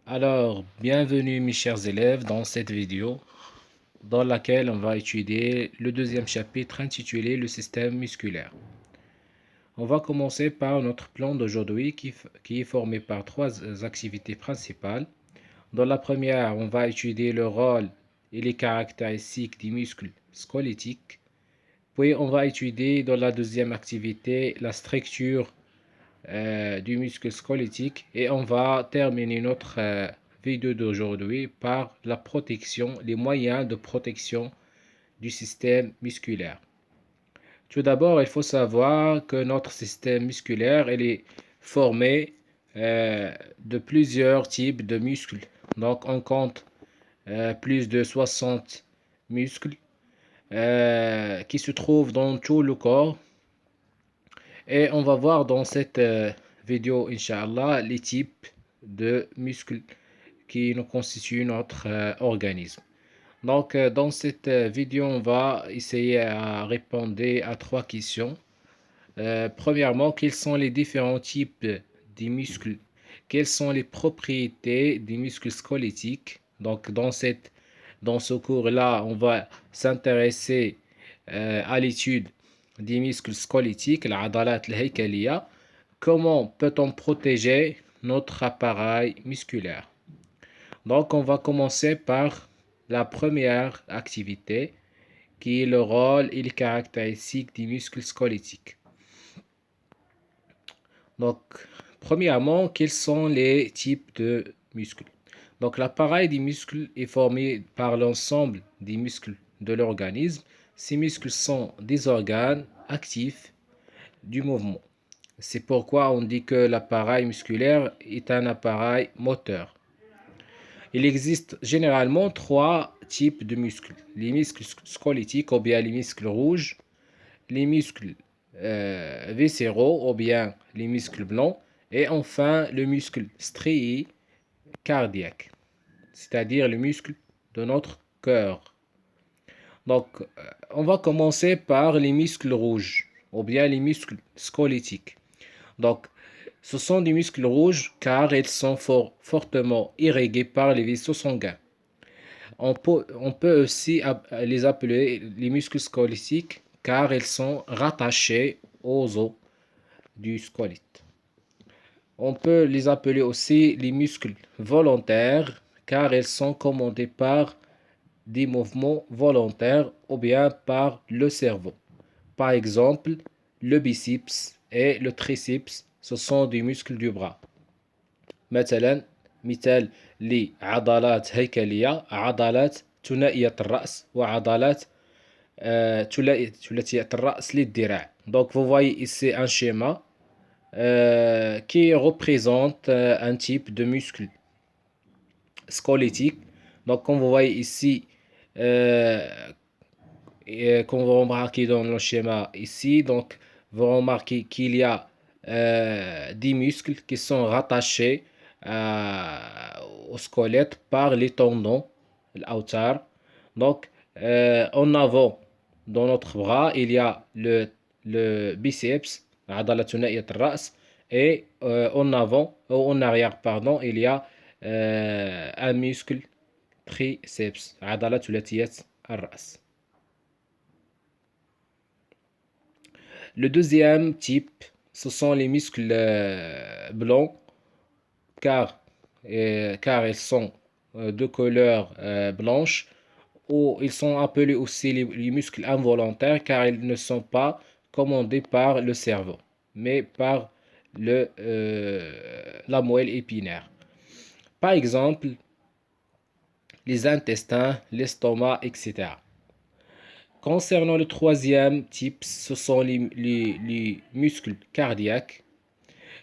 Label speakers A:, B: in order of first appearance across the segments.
A: Alors, bienvenue mes chers élèves dans cette vidéo dans laquelle on va étudier le deuxième chapitre intitulé le système musculaire. On va commencer par notre plan d'aujourd'hui qui est formé par trois activités principales. Dans la première, on va étudier le rôle et les caractéristiques des muscles squelettiques. Puis, on va étudier dans la deuxième activité la structure du muscle squelettique et on va terminer notre vidéo d'aujourd'hui par la protection, les moyens de protection du système musculaire. Tout d'abord, il faut savoir que notre système musculaire est formé de plusieurs types de muscles. Donc, on compte plus de 60 muscles qui se trouvent dans tout le corps. Et on va voir dans cette vidéo, Inch'Allah, les types de muscles qui nous constituent notre organisme. Donc, dans cette vidéo, on va essayer à répondre à trois questions. Premièrement, quels sont les différents types des muscles? Quelles sont les propriétés des muscles squelettiques? Donc, dans ce cours-là, on va s'intéresser à l'étude des muscles squelettiques, العضلات الهيكلية. Comment peut-on protéger notre appareil musculaire? Donc, on va commencer par la première activité, qui est le rôle et les caractéristiques des muscles squelettiques. Donc, premièrement, quels sont les types de muscles? Donc, l'appareil des muscles est formé par l'ensemble des muscles de l'organisme. Ces muscles sont des organes actifs du mouvement. C'est pourquoi on dit que l'appareil musculaire est un appareil moteur. Il existe généralement trois types de muscles. Les muscles squelettiques ou bien les muscles rouges, les muscles viscéraux ou bien les muscles blancs, et enfin le muscle strié cardiaque, c'est-à-dire le muscle de notre cœur. Donc, on va commencer par les muscles rouges ou bien les muscles squelettiques. Donc, ce sont des muscles rouges car ils sont fortement irrigués par les vaisseaux sanguins. On peut aussi les appeler les muscles squelettiques car ils sont rattachés aux os du squelette. On peut les appeler aussi les muscles volontaires car ils sont commandés par des mouvements volontaires ou bien par le cerveau. Par exemple, le biceps et le triceps, ce sont des muscles du bras. مثلا مثال لعضلات هيكلية عضلات ثنائية الرأس وعضلات ثلاثية الرأس للذراع. Donc vous voyez ici un schéma qui représente un type de muscle squelettique. Donc comme vous voyez ici, comme vous remarquez dans le schéma ici, donc vous remarquez qu'il y a des muscles qui sont rattachés euh, au squelette par les tendons, l'autar. Donc en avant, dans notre bras, il y a le biceps, عضلة ثنائية الرأس, et en avant, ou en arrière, pardon, il y a un muscle triceps, عضلة ثلاثية الرأس. Le deuxième type, ce sont les muscles blancs, car, car ils sont de couleur blanche, ou ils sont appelés aussi les muscles involontaires, car ils ne sont pas commandés par le cerveau, mais par la moelle épinière. Par exemple, les intestins, l'estomac, etc. Concernant le troisième type, ce sont les muscles cardiaques.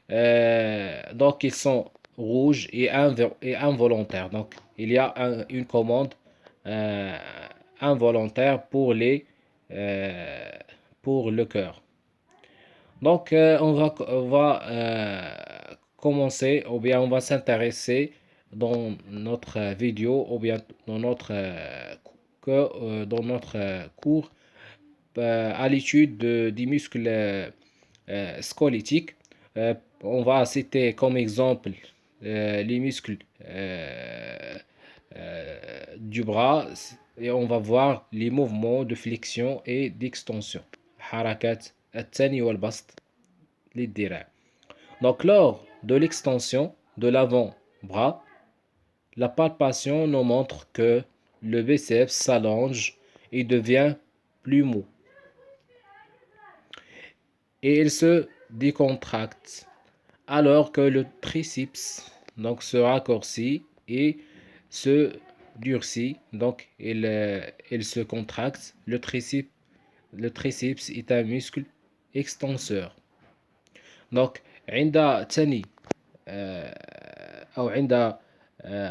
A: Donc, ils sont rouges et involontaires. Donc, il y a une commande euh, involontaire euh, pour le cœur. Donc, on va commencer, ou bien on va s'intéresser dans notre vidéo, ou bien dans notre cours à l'étude des muscles squelettiques. On va citer comme exemple les muscles du bras et on va voir les mouvements de flexion et d'extension. حركات الثني والبسط للذراع. Donc lors de l'extension de l'avant-bras, la palpation nous montre que le biceps s'allonge et devient plus mou. Et il se décontracte alors que le triceps donc se raccourcit et se durcit. Donc il se contracte. Le triceps est un muscle extenseur. Donc عند ثني أو عند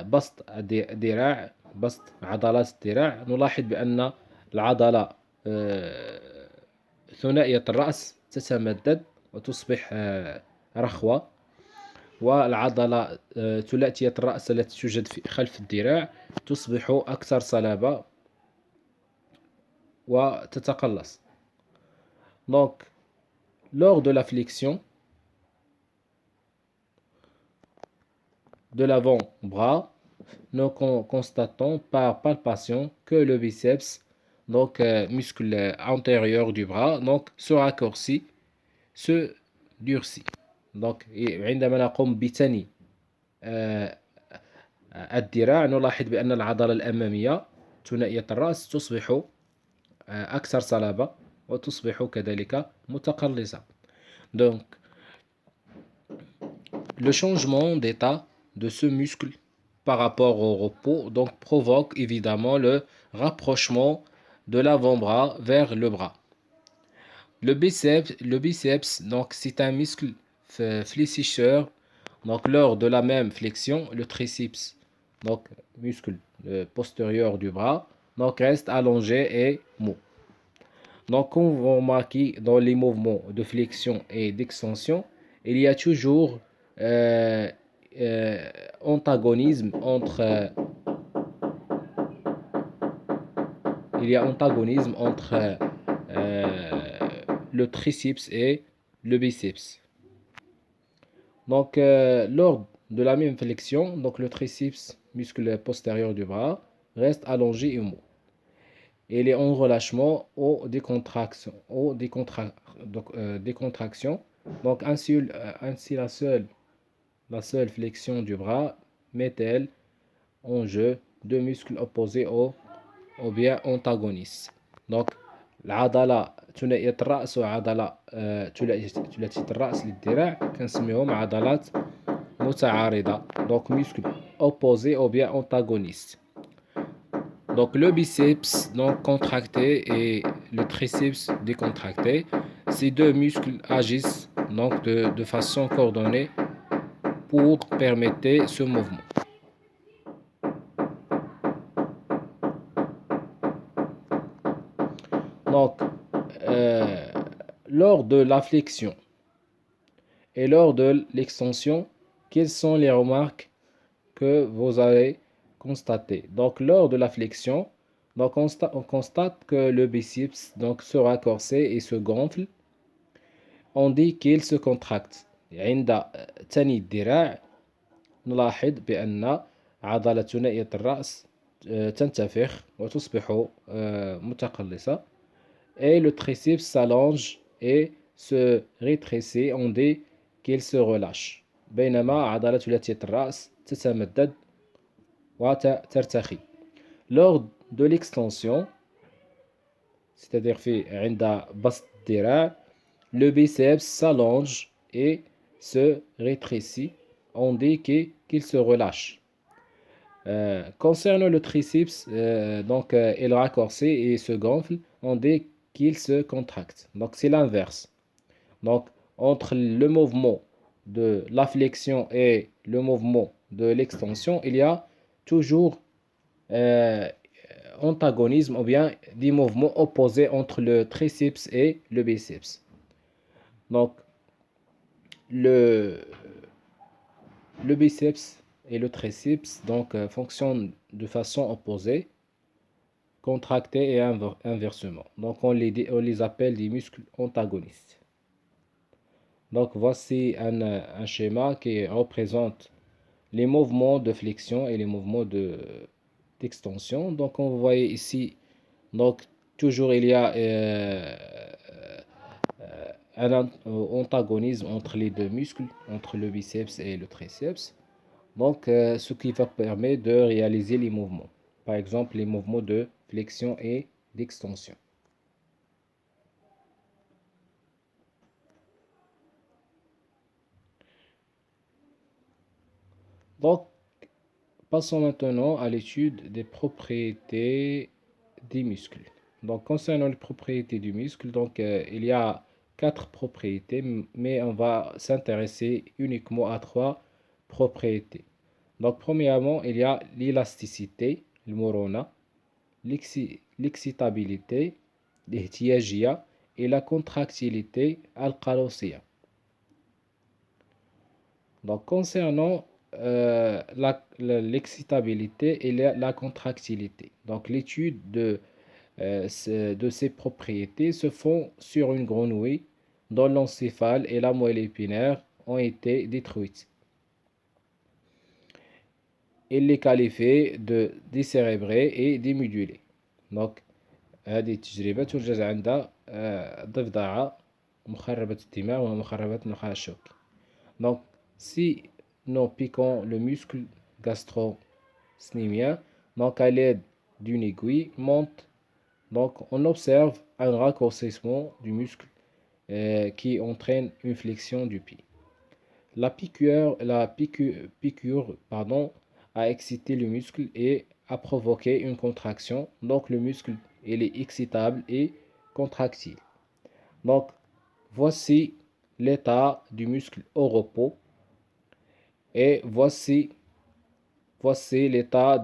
A: بسط الذراع بسط عضلات الذراع نلاحظ بأن العضلة ثنائية الرأس تتمدد وتصبح رخوة، والعضلة ثلاثية الرأس التي توجد خلف الذراع تصبح أكثر صلابة وتتقلص. Donc, lors de la flexion de l'avant-bras, nous constatons par palpation que le biceps, donc muscle antérieur du bras, donc se raccourcit, se durcit. Donc عندما نقوم بثني الذراع نلاحظ بأن العضلة الأمامية ثنائية الرأس تصبح أكثر صلابة وتصبح كذلك متقلصة. Donc le changement d'état de ce muscle par rapport au repos donc provoque évidemment le rapprochement de l'avant-bras vers le bras. Le biceps donc c'est un muscle fléchisseur. Donc lors de la même flexion, le triceps, donc muscle postérieur du bras, donc reste allongé et mou. Donc comme vous remarquez dans les mouvements de flexion et d'extension, il y a toujours antagonisme entre le triceps et le biceps. Donc lors de la même flexion, donc le triceps, muscle postérieur du bras, reste allongé et mou. Et il est en relâchement aux décontractions. Donc ainsi la seule flexion du bras met-elle en jeu deux muscles opposés ou bien antagonistes. Donc العضلة ثنائية الرأس وعضلة ثلاثية الرأس للذراع كنسميهم عضلات متعارضة. Donc muscles opposés ou bien antagonistes. Donc le biceps donc contracté et le triceps décontracté, ces deux muscles agissent donc de façon coordonnée pour permettre ce mouvement. Donc lors de la flexion et lors de l'extension, quelles sont les remarques que vous avez constatées? Donc lors de la flexion, donc on constate que le biceps donc se raccourcit et se gonfle. On dit qu'il se contracte. عند ثني الذراع نلاحظ بأن عضلة ثنائية الرأس تنتفخ وتصبح متقلصة. Et le triceps s'allonge et se rétrécit. On dit qu'il se relâche. بينما عضلة ثلاثية الرأس تتمدد وترتخي. Lors de l'extension, c'est-à-dire في عند بسط الذراع, le biceps s'allonge et se rétrécit. On dit qu'il se relâche. Concernant le triceps, donc il raccourcit et se gonfle. On dit qu'il se contracte. Donc c'est l'inverse. Donc entre le mouvement de la flexion et le mouvement de l'extension, il y a toujours antagonisme ou bien des mouvements opposés entre le triceps et le biceps. Donc le biceps et le triceps donc fonctionnent de façon opposée, contractés et inversement. Donc on les appelle des muscles antagonistes. Donc voici un schéma qui représente les mouvements de flexion et les mouvements d'extension. Donc on voit ici, donc toujours il y a un antagonisme entre les deux muscles, entre le biceps et le triceps. Donc ce qui va permettre de réaliser les mouvements. Par exemple, les mouvements de flexion et d'extension. Donc, passons maintenant à l'étude des propriétés des muscles. Donc, concernant les propriétés du muscle, donc, il y a quatre propriétés, mais on va s'intéresser uniquement à trois propriétés. Donc, premièrement, il y a l'élasticité, le morona, l'excitabilité, l'ihtiyagia, et la contractilité, al-qalosiyya. Donc, concernant l'excitabilité et la contractilité. Donc, l'étude de ces propriétés se font sur une grenouille dont l'encéphale et la moelle épinière ont été détruites. Il les qualifie de décérébrés et démodulés. Donc, هذه التجربة توجد عند ضفدعة مخربة الدماغ ومخربة النخاع الشوكي. Donc, si nous piquons le muscle gastro-snémien, donc à l'aide d'une aiguille, monte. Donc, on observe un raccourcissement du muscle qui entraîne une flexion du pied. La piqûre, a excité le muscle et a provoqué une contraction. Donc, le muscle il est excitable et contractile. Donc, voici l'état du muscle au repos. Et voici l'état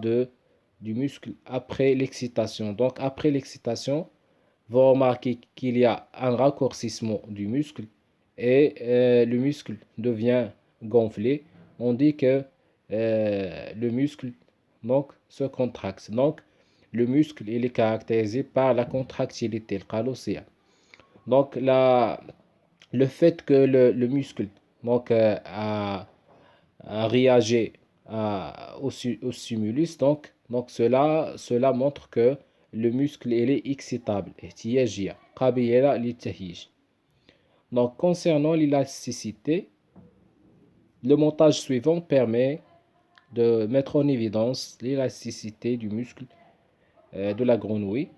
A: du muscle après l'excitation. Donc, après l'excitation, vous remarquez qu'il y a un raccourcissement du muscle et le muscle devient gonflé. On dit que le muscle donc, se contracte. Donc, le muscle il est caractérisé par la contractilité, le callosien. Donc, le fait que le muscle donc, a réagi au stimulus, donc cela montre que le muscle il est excitable. Donc, concernant l'élasticité, le montage suivant permet de mettre en évidence l'élasticité du muscle de la grenouille.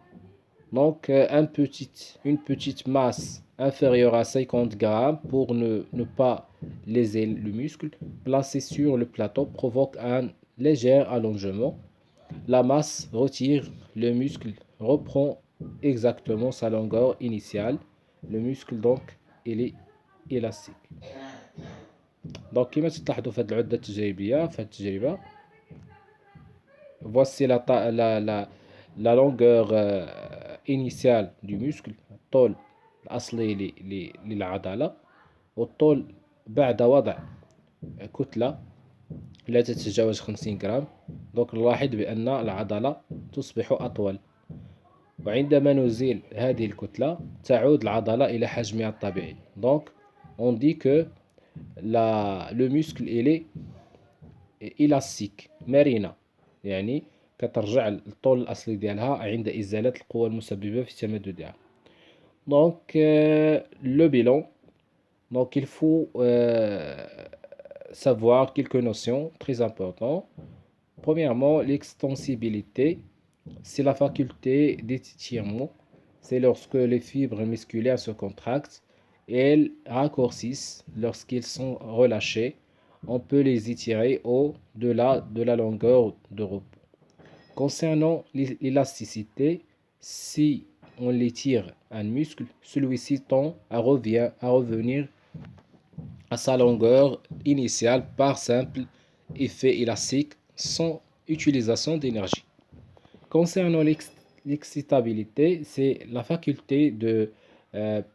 A: Donc, une petite masse inférieure à 50 grammes pour ne pas léser le muscle, placée sur le plateau provoque un léger allongement. La masse retire, le muscle reprend exactement sa longueur initiale. Le muscle donc il est élastique. Donc كما تلاحظوا في هذه العدة التجريبية في هذه التجربة voici la longueur initiale du muscle الطول الأصلي للعضلة والطول بعد وضع كتلة لا تتجاوز 50 جرام. donc نلاحظ بأن العضلة تصبح أطول وعندما نزيل هذه الكتلة تعود العضلة إلى حجمها الطبيعي. donc on dit que le muscle il est élastique مرنة يعني كترجع للطول الأصلي ديالها عند إزالة القوى المسببة في تمددها. donc le bilan, donc il faut savoir quelques notions très importantes. Premièrement, l'extensibilité, c'est la faculté d'étirement. C'est lorsque les fibres musculaires se contractent et elles raccourcissent lorsqu'ils sont relâchés. On peut les étirer au-delà de la longueur de repos. Concernant l'élasticité, si on l'étire un muscle, celui-ci tend à revenir à sa longueur initiale par simple effet élastique sans utilisation d'énergie. Concernant l'excitabilité, c'est la faculté de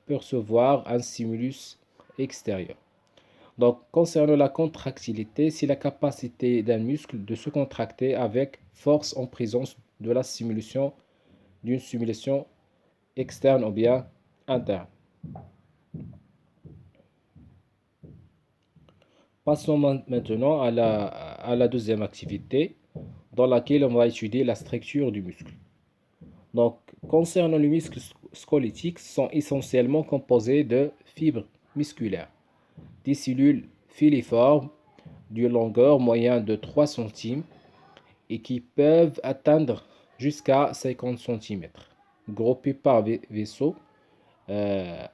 A: percevoir un stimulus extérieur. Donc, concernant la contractilité, c'est la capacité d'un muscle de se contracter avec force en présence de la stimulation d'une stimulation externe ou bien interne. Passons maintenant à la deuxième activité dans laquelle on va étudier la structure du muscle. Donc, concernant le muscle squelettique, sont essentiellement composés de fibres musculaires, des cellules filiformes d'une longueur moyenne de 3 cm et qui peuvent atteindre jusqu'à 50 cm, groupées par vaisseaux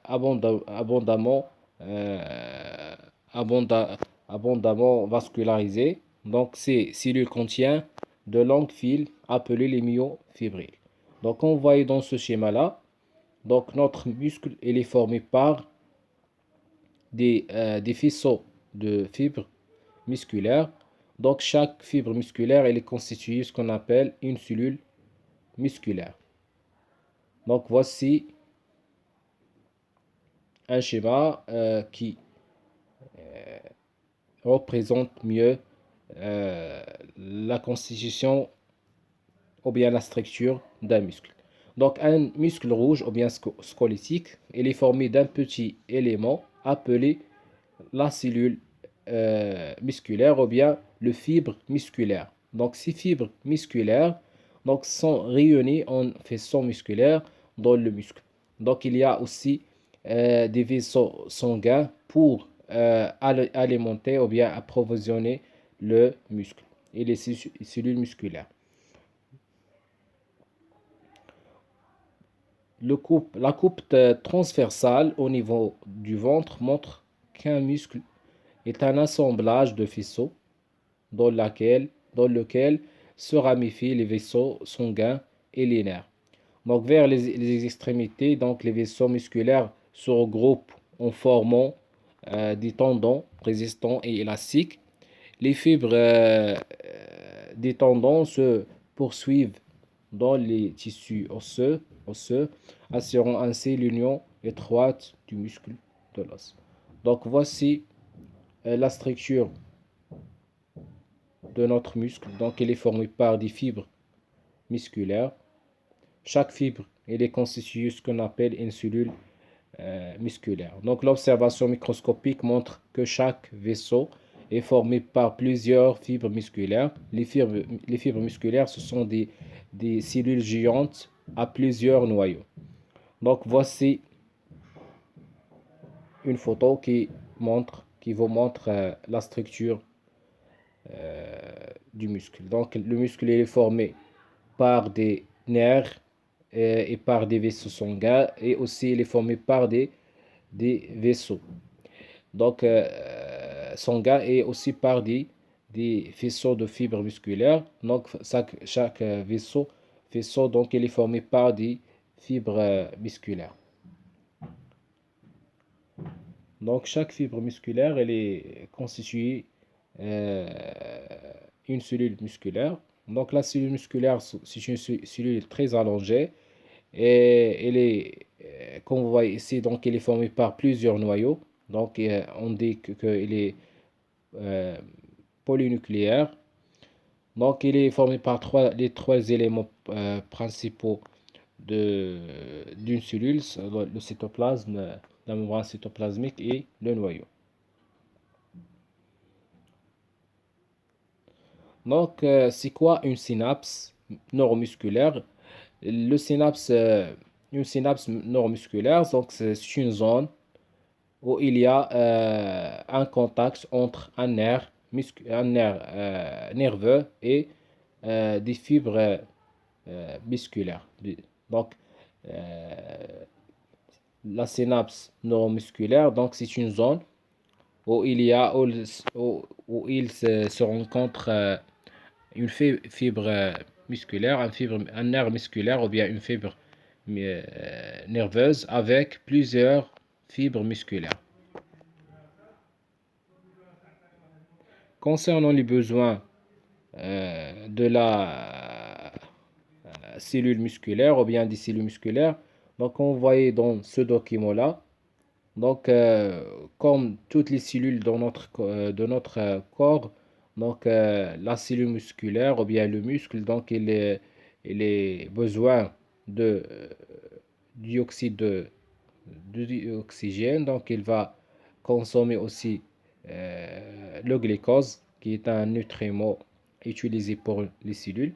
A: abondamment, euh, abonda- abondamment vascularisés. Donc, ces cellules contiennent de longues fils appelés les myofibrilles. Donc, on voit dans ce schéma-là, donc notre muscle il est formé par des faisceaux de fibres musculaires. Donc, chaque fibre musculaire elle est constituée de ce qu'on appelle une cellule musculaire. Donc, voici un schéma qui représente mieux la constitution ou bien la structure d'un muscle. Donc un muscle rouge ou bien squelettique, il est formé d'un petit élément appelé la cellule musculaire ou bien le fibre musculaire. Donc ces fibres musculaires donc, sont réunies en faisceaux musculaires dans le muscle. Donc il y a aussi des vaisseaux sanguins pour alimenter ou bien approvisionner le muscle et les cellules musculaires. La coupe transversale au niveau du ventre montre qu'un muscle est un assemblage de faisceaux dans lequel se ramifient les vaisseaux sanguins et les nerfs. Donc vers les extrémités, donc les vaisseaux musculaires se regroupent en formant des tendons résistants et élastiques. Les fibres des tendons se poursuivent dans les tissus osseux, assurant ainsi l'union étroite du muscle de l'os. Donc voici la structure de notre muscle. Donc elle est formée par des fibres musculaires. Chaque fibre elle est constituée de ce qu'on appelle une cellule musculaire. Donc l'observation microscopique montre que chaque vaisseau est formé par plusieurs fibres musculaires. Les fibres musculaires, ce sont des cellules géantes à plusieurs noyaux. Donc voici une photo qui vous montre la structure du muscle. Donc le muscle est formé par des nerfs et par des vaisseaux sanguins et aussi il est formé par des vaisseaux. Donc sanguins et aussi par des faisceaux de fibres musculaires. Donc chaque vaisseau donc il est formé par des fibres musculaires. Donc chaque fibre musculaire elle est constituée euh, une cellule musculaire. Donc la cellule musculaire c'est une cellule très allongée et elle est comme vous voyez ici donc elle est formée par plusieurs noyaux. Donc on dit qu'il est euh, polynucléaire. Donc il est formé par les trois éléments principaux d'une cellule, le cytoplasme, la membrane cytoplasmique et le noyau. Donc, c'est quoi une synapse neuromusculaire? Le synapse, une synapse neuromusculaire, donc c'est une zone où il y a un contact entre un nerf nerveux et des fibres musculaires. Donc, la synapse neuromusculaire, donc c'est une zone où il se rencontre une fibre musculaire, un nerf musculaire ou bien une fibre nerveuse avec plusieurs fibres musculaires. Concernant les besoins de la cellule musculaire ou bien des cellules musculaires, donc on voyait dans ce document-là, donc comme toutes les cellules de notre corps, donc la cellule musculaire ou bien le muscle, donc il est besoin de dioxyde d'oxygène, donc il va consommer aussi le glucose qui est un nutriment utilisé pour les cellules.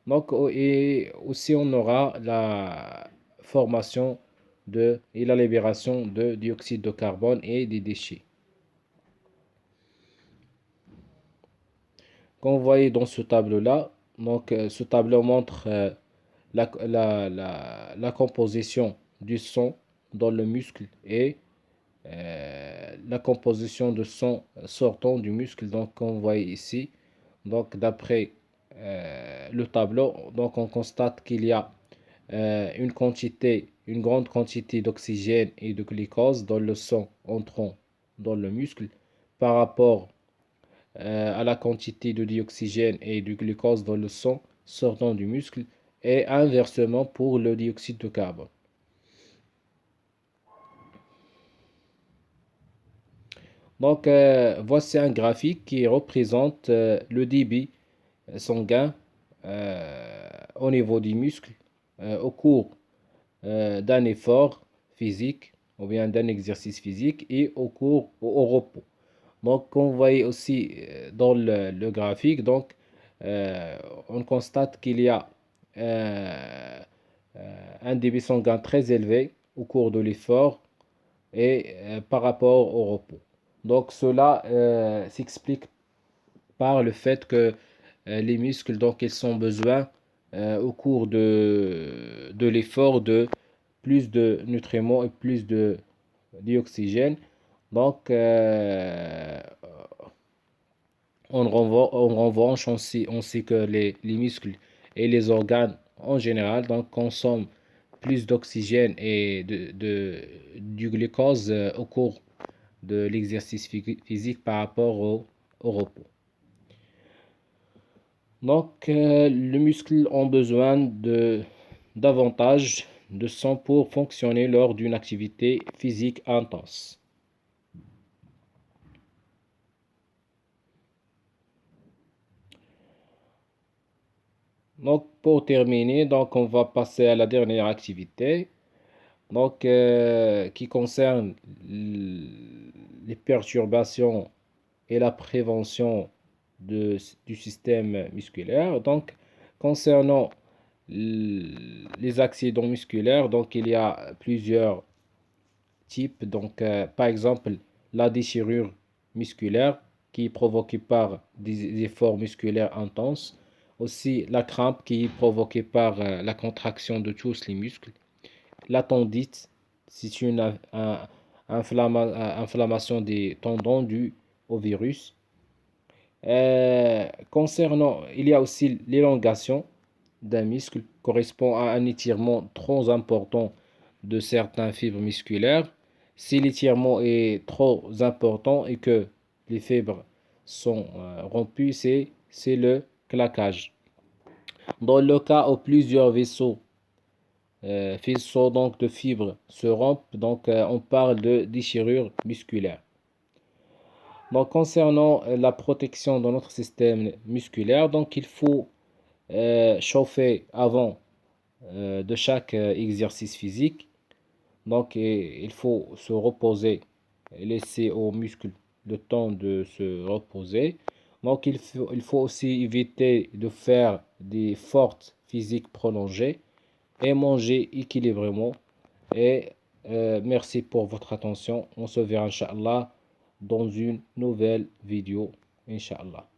A: Donc, et aussi on aura la formation et la libération de dioxyde de carbone et des déchets. Comme vous voyez dans ce tableau-là, donc ce tableau montre la composition du sang dans le muscle et la composition de sang sortant du muscle. Donc, comme vous voyez ici, donc d'après le tableau, donc on constate qu'il y a une grande quantité d'oxygène et de glucose dans le sang entrant dans le muscle par rapport à la quantité de dioxygène et du glucose dans le sang sortant du muscle et inversement pour le dioxyde de carbone. Donc, voici un graphique qui représente le débit sanguin au niveau du muscle au cours d'un effort physique ou bien d'un exercice physique et au repos. Donc, comme vous voyez aussi dans le graphique, donc, on constate qu'il y a un débit sanguin très élevé au cours de l'effort et par rapport au repos. Donc, cela s'explique par le fait que les muscles, donc, ils ont besoin au cours de l'effort de plus de nutriments et plus de d'oxygène. Donc, en revanche, on sait que les muscles et les organes en général donc, consomment plus d'oxygène et du glucose au cours de l'exercice physique par rapport au repos. Donc, les muscles ont besoin davantage de sang pour fonctionner lors d'une activité physique intense. Donc, pour terminer, donc, on va passer à la dernière activité, donc, qui concerne les perturbations et la prévention du système musculaire. Donc, concernant les accidents musculaires, donc, il y a plusieurs types. Donc, par exemple, la déchirure musculaire qui est provoquée par des efforts musculaires intenses. Aussi, la crampe qui est provoquée par la contraction de tous les muscles. La tendite, c'est une inflammation des tendons due au virus. Il y a aussi l'élongation d'un muscle correspond à un étirement trop important de certaines fibres musculaires. Si l'étirement est trop important et que les fibres sont rompues, c'est le claquage. Dans le cas où plusieurs faisceaux donc de fibres se rompent, donc on parle de déchirure musculaire. Donc concernant la protection de notre système musculaire, donc il faut chauffer avant de chaque exercice physique. Donc il faut se reposer et laisser aux muscles le temps de se reposer. Donc il faut aussi éviter de faire des fortes physiques prolongées et manger équilibrément. Et merci pour votre attention. On se verra, Inch'Allah, dans une nouvelle vidéo, Inch'Allah.